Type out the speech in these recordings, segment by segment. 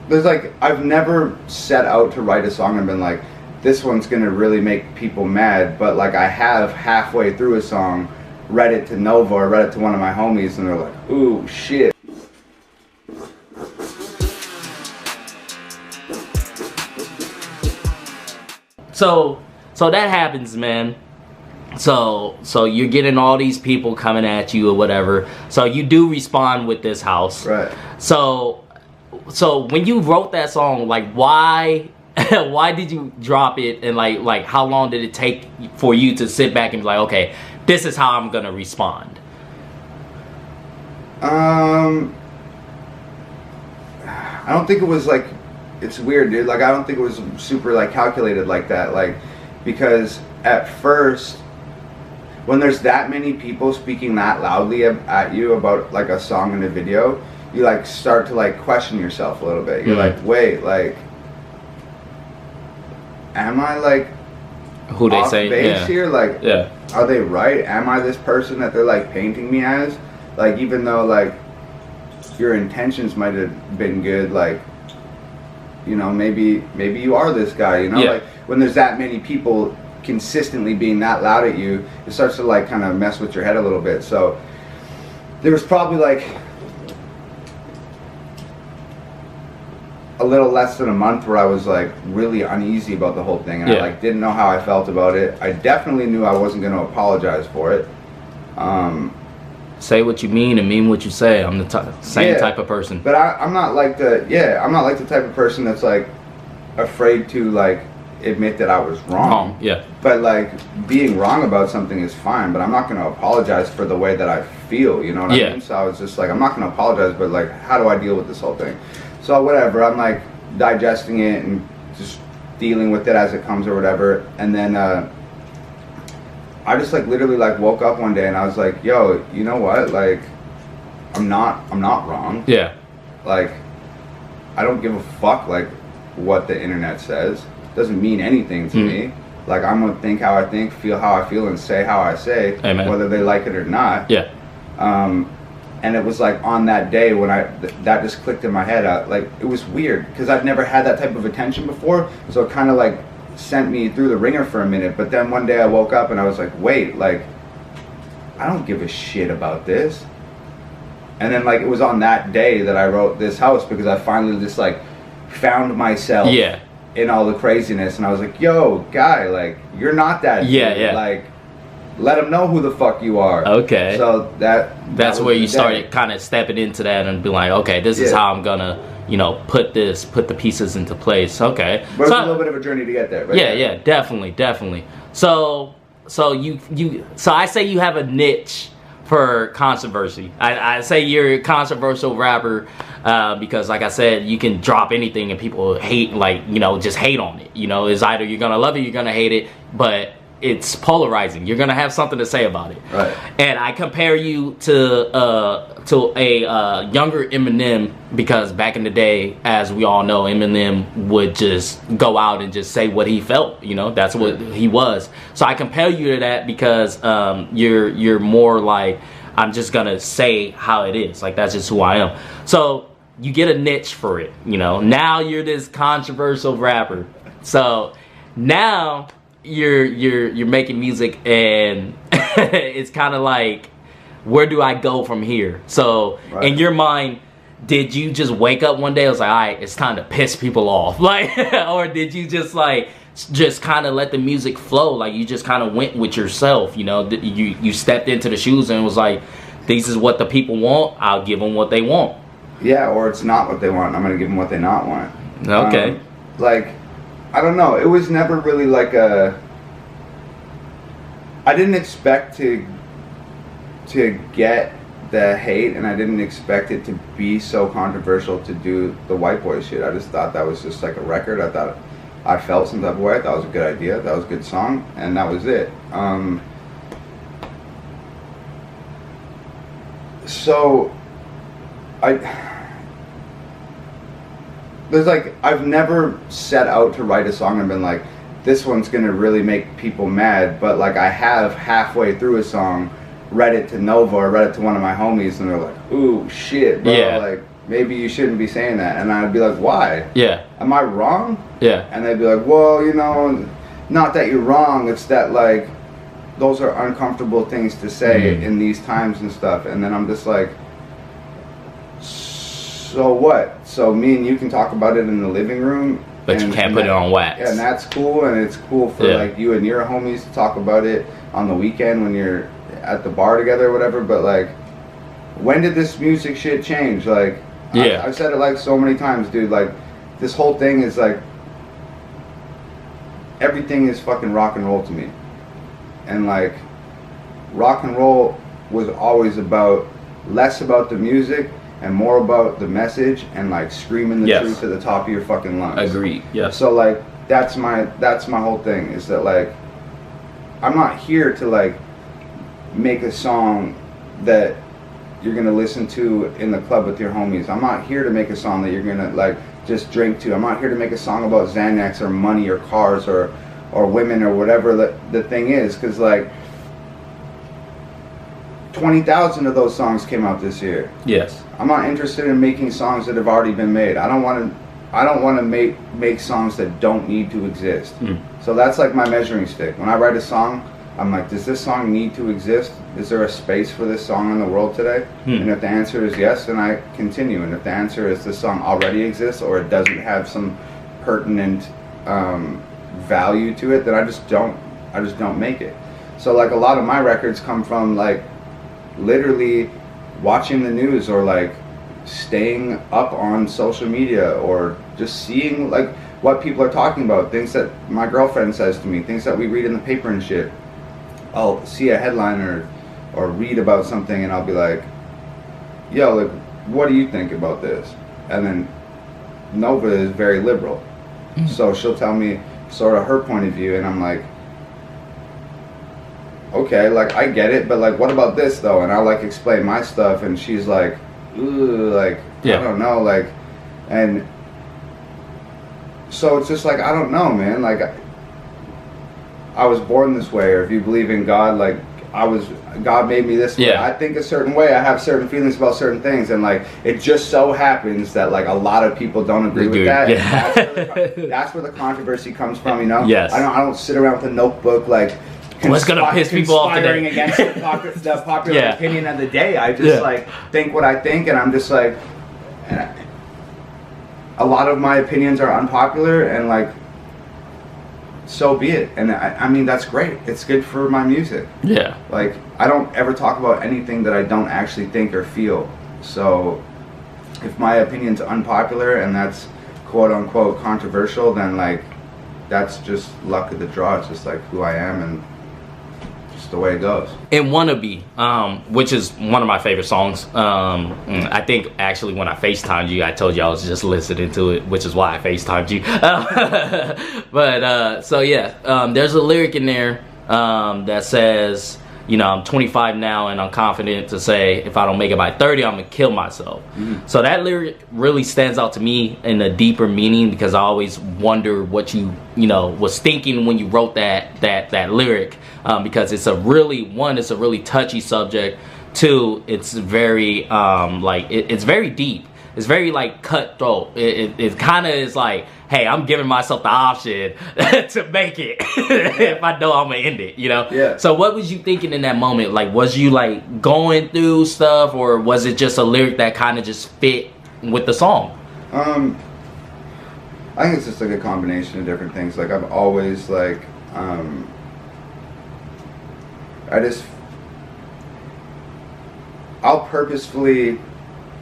There's like, I've never set out to write a song and been like, this one's gonna really make people mad, but like I have halfway through a song read it to Nova or read it to one of my homies and they're like, ooh, shit. So that happens, man. So you're getting all these people coming at you or whatever. So you do respond with this house. Right. So when you wrote that song, like why why did you drop it, and like how long did it take for you to sit back and be like, okay, this is how I'm gonna respond? I don't think it was like, it's weird, dude. Like I don't think it was super like calculated like that. Like, because at first, when there's that many people speaking that loudly at you about like a song and a video, you like start to like question yourself a little bit. You're like, wait, like, am I like who they off say base here? Like, yeah, are they right? Am I this person that they're like painting me as? Like, even though like your intentions might have been good, like, you know, maybe you are this guy, you know? Yeah. Like when there's that many people consistently being that loud at you, it starts to like kind of mess with your head a little bit. So there was probably like a little less than a month where I was like really uneasy about the whole thing, and I like didn't know how I felt about it. I definitely knew I wasn't going to apologize for it. Say what you mean and mean what you say. I'm the same type of person. But I'm not like I'm not like the type of person that's like afraid to like admit that I was wrong. Yeah. But like being wrong about something is fine, but I'm not going to apologize for the way that I feel, you know what I mean? So I was just like, I'm not going to apologize, but like, how do I deal with this whole thing? So whatever, I'm like digesting it and just dealing with it as it comes or whatever. And then I just like literally like woke up one day and I was like, yo, you know what? Like, I'm not wrong. Yeah. Like, I don't give a fuck like what the internet says. Doesn't mean anything to me. Like, I'm gonna think how I think, feel how I feel, and say how I say, whether they like it or not. Yeah. And it was like on that day when that just clicked in my head. Like, it was weird because I've never had that type of attention before, so it kind of like sent me through the ringer for a minute. But then one day I woke up and I was like, wait, like, I don't give a shit about this. And then like it was on that day that I wrote This House, because I finally just like found myself in all the craziness, and I was like, yo, guy, like, you're not that dude. Like, let them know who the fuck you are. Okay. So that's where you started kind of stepping into that and be like, okay, this is how I'm gonna, you know, put the pieces into place. Okay. But it's a little bit of a journey to get there. Right? Yeah, definitely. So I say you have a niche for controversy. I say you're a controversial rapper because, like I said, you can drop anything and people hate, like, you know, just hate on it. You know, it's either you're gonna love it, you're gonna hate it, but it's polarizing. You're gonna have something to say about it. Right. And I compare you to a younger Eminem, because back in the day, as we all know, Eminem would just go out and just say what he felt. You know, that's what he was. So I compare you to that because you're more like, I'm just gonna say how it is. Like, that's just who I am. So you get a niche for it. You know, now you're this controversial rapper. So now you're making music, and it's kind of like, where do I go from here? So in your mind, did you just wake up one day and was like, all right, it's time to piss people off, like, or did you just like just kind of let the music flow? Like, you just kind of went with yourself, you know, you stepped into the shoes and was like, this is what the people want, I'll give them what they want. Yeah, or it's not what they want, I'm gonna give them what they not want. Okay. Like, I don't know. It was never really like I didn't expect to get the hate, and I didn't expect it to be so controversial to do the white boy shit. I just thought that was just like a record. I thought I felt some type of way. I thought it was a good idea. That was a good song, and that was it. So there's like, I've never set out to write a song and been like, this one's gonna really make people mad, but like I have halfway through a song read it to Nova or read it to one of my homies and they're like, ooh, shit, bro. Like, maybe you shouldn't be saying that. And I'd be like, why? Yeah. Am I wrong? Yeah. And they'd be like, well, you know, not that you're wrong, it's that like those are uncomfortable things to say in these times and stuff. And then I'm just like, so what? So me and you can talk about it in the living room, but you can't put it on wax. Yeah, and that's cool, and it's cool for like you and your homies to talk about it on the weekend when you're at the bar together or whatever. But like, when did this music shit change? Like, I've said it like so many times, dude. Like, this whole thing is like, everything is fucking rock and roll to me. And like, rock and roll was always about, less about the music and more about the message and like screaming the truth at the top of your fucking lungs. Agreed. Yeah. So like, that's my whole thing, is that like, I'm not here to like make a song that you're gonna listen to in the club with your homies. I'm not here to make a song that you're gonna like just drink to. I'm not here to make a song about Xanax or money or cars or women or whatever the thing is, because like 20,000 of those songs came out this year. Yes. I'm not interested in making songs that have already been made. I don't want to make songs that don't need to exist. So that's like my measuring stick. When I write a song, I'm like, does this song need to exist? Is there a space for this song in the world today? And if the answer is yes, then I continue. And if the answer is this song already exists or it doesn't have some pertinent value to it, then I just don't make it. So like, a lot of my records come from like literally watching the news or like staying up on social media or just seeing like what people are talking about, things that my girlfriend says to me, things that we read in the paper and shit. I'll see a headline or read about something and I'll be like, yo, like, what do you think about this? And then Nova is very liberal. So she'll tell me sort of her point of view and I'm like, okay, like I get it, but like what about this though? And I'll like explain my stuff and she's like, ooh, like, I don't know, like, and so it's just like, I don't know, man, like I was born this way, or if you believe in God, like God made me this way. I think a certain way, I have certain feelings about certain things, and like it just so happens that like a lot of people don't agree with that. And that's where the controversy comes from, you know? Yes. I don't sit around with a notebook like what's gonna piss people off today? Against the popular opinion of the day. I just like think what I think, and I'm just like, a lot of my opinions are unpopular, and like, so be it. And I mean, that's great. It's good for my music. Yeah. Like, I don't ever talk about anything that I don't actually think or feel. So if my opinion's unpopular and that's quote unquote controversial, then like, that's just luck of the draw. It's just like who I am and the way it goes. And Wannabe, which is one of my favorite songs. I think actually when I FaceTimed you, I told you I was just listening to it, which is why I FaceTimed you. But so yeah, there's a lyric in there that says, you know, I'm 25 now and I'm confident to say if I don't make it by 30, I'm gonna kill myself. So that lyric really stands out to me in a deeper meaning, because I always wonder what you know was thinking when you wrote that lyric, because it's a really touchy subject. Two, it's very like it's very deep. It's very like cutthroat. It kind of is like, hey, I'm giving myself the option to make it if I know I'm gonna end it, you know? Yeah. So what was you thinking in that moment? Like, was you like going through stuff, or was it just a lyric that kind of just fit with the song? I think it's just like a combination of different things. Like, I've always like, I'll purposefully,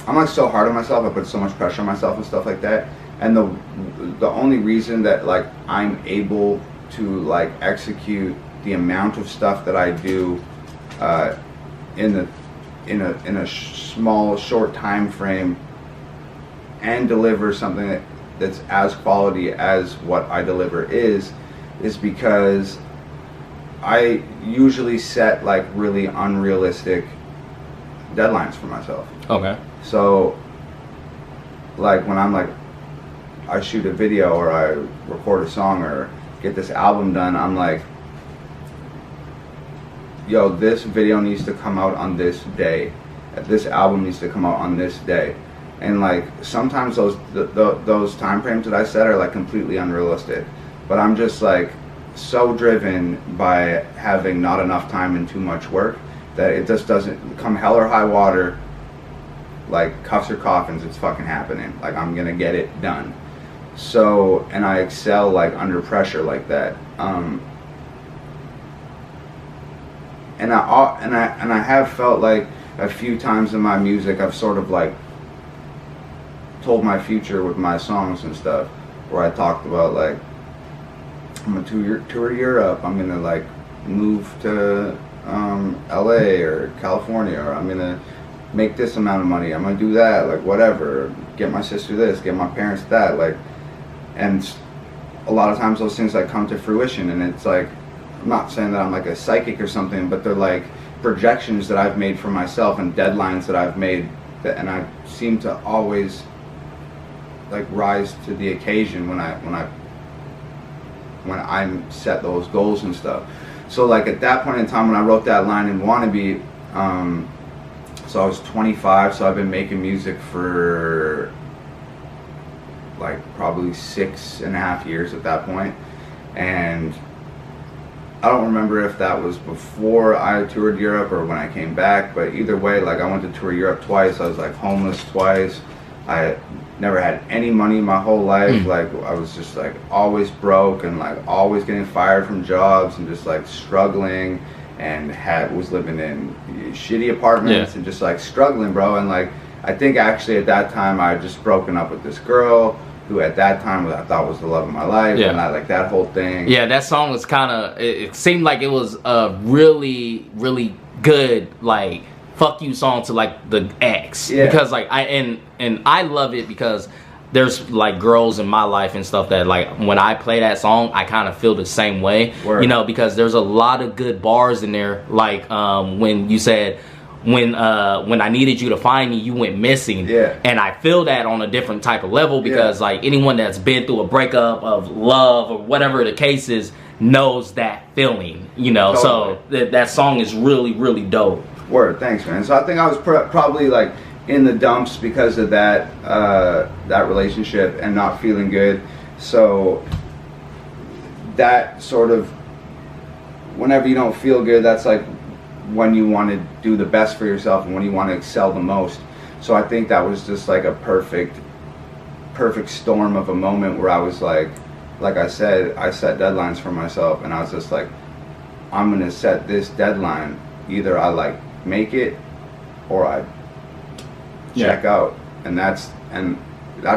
I'm like so hard on myself, I put so much pressure on myself and stuff like that, and the only reason that like I'm able to like execute the amount of stuff that I do in a small short time frame and deliver something that's as quality as what I deliver is because I usually set like really unrealistic deadlines for myself. Okay. So like when I'm like, I shoot a video or I record a song or get this album done, I'm like, yo, this video needs to come out on this day. This album needs to come out on this day. And like sometimes those time frames that I set are like completely unrealistic, but I'm just like so driven by having not enough time and too much work that it just doesn't come hell or high water, like cuffs or coffins, it's fucking happening. Like I'm gonna get it done. So, and I excel like under pressure like that. And I have felt like a few times in my music I've sort of like told my future with my songs and stuff, where I talked about like I'm gonna tour Europe, I'm gonna like move to LA or California, or I'm gonna make this amount of money, I'm gonna do that, like whatever, get my sister this, get my parents that, like, and a lot of times those things like come to fruition, and it's like, I'm not saying that I'm like a psychic or something, but they're like projections that I've made for myself and deadlines that I've made, and I seem to always like rise to the occasion when I set those goals and stuff. So like at that point in time when I wrote that line in Wannabe, so I was 25, so I've been making music for like probably 6.5 years at that point, and I don't remember if that was before I toured Europe or when I came back, but either way, like I went to tour Europe twice. I was like homeless twice. I never had any money my whole life. Like I was just like always broke and like always getting fired from jobs and just like struggling, and was living in shitty apartments and just like struggling, bro. And like I think actually at that time I had just broken up with this girl who at that time I thought was the love of my life, and I like that whole thing. Yeah, that song was kind of, it seemed like it was a really, really good like fuck you song to like the ex, because like I love it because there's like girls in my life and stuff that like when I play that song I kind of feel the same way. Word. You know, because there's a lot of good bars in there, like when you said when I needed you to find me, you went missing. And I feel that on a different type of level, because like anyone that's been through a breakup of love or whatever the case is knows that feeling, you know. Totally. So that song is really, really dope. Word, thanks, man. So I think I was probably like in the dumps because of that that relationship and not feeling good. So that sort of, whenever you don't feel good, that's like when you want to do the best for yourself and when you want to excel the most. So I think that was just like a perfect storm of a moment where I was like I said, I set deadlines for myself, and I was just like, I'm gonna set this deadline. Either I like make it or I check out. And that's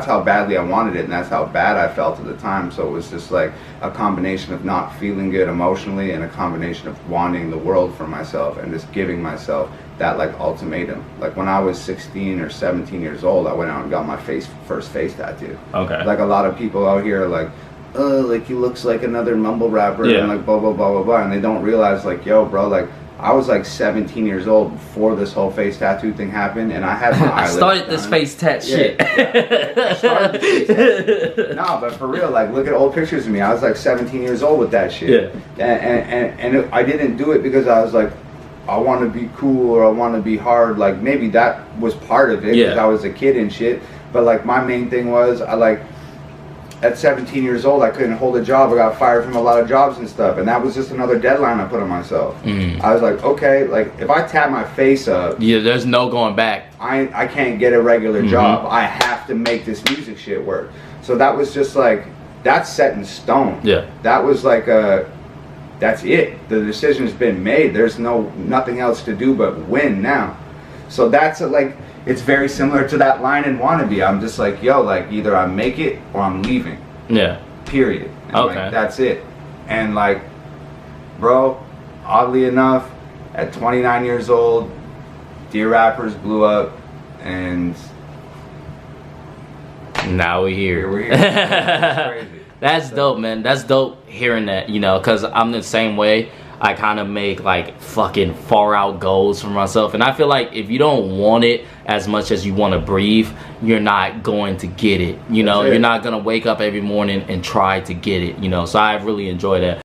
how badly I wanted it, and that's how bad I felt at the time. So it was just like a combination of not feeling good emotionally and a combination of wanting the world for myself and just giving myself that like ultimatum. Like when I was 16 or 17 years old, I went out and got my first face tattoo. Okay. Like a lot of people out here are like, oh, like he looks like another mumble rapper and like blah blah blah blah blah, and they don't realize like, yo bro, like I was like 17 years old before this whole face tattoo thing happened, and I had my eyelids started this face tat shit. I started this face tat. No, but for real, like look at old pictures of me. I was like 17 years old with that shit. And I didn't do it because I was like, I want to be cool or I want to be hard. Like maybe that was part of it because I was a kid and shit. But like my main thing was at 17 years old, I couldn't hold a job. I got fired from a lot of jobs and stuff, and that was just another deadline I put on myself. I was like, okay, like if I tap my face up, there's no going back. I can't get a regular job. I have to make this music shit work. So that was just like, that's set in stone. That was like that's it. The decision's been made. There's nothing else to do but win now. So that's like, it's very similar to that line in Wannabe. I'm just like, yo, like either I make it or I'm leaving. Period. And like, that's it. And like, bro, oddly enough, at 29 years old, Dear Rappers blew up, and now we're here. That's crazy. That's dope, man. That's dope hearing that, you know, because I'm the same way. I kind of make like fucking far out goals for myself, and I feel like if you don't want it as much as you want to breathe, you're not going to get it, you know. You're not gonna wake up every morning and try to get it, you know. So I really enjoy that.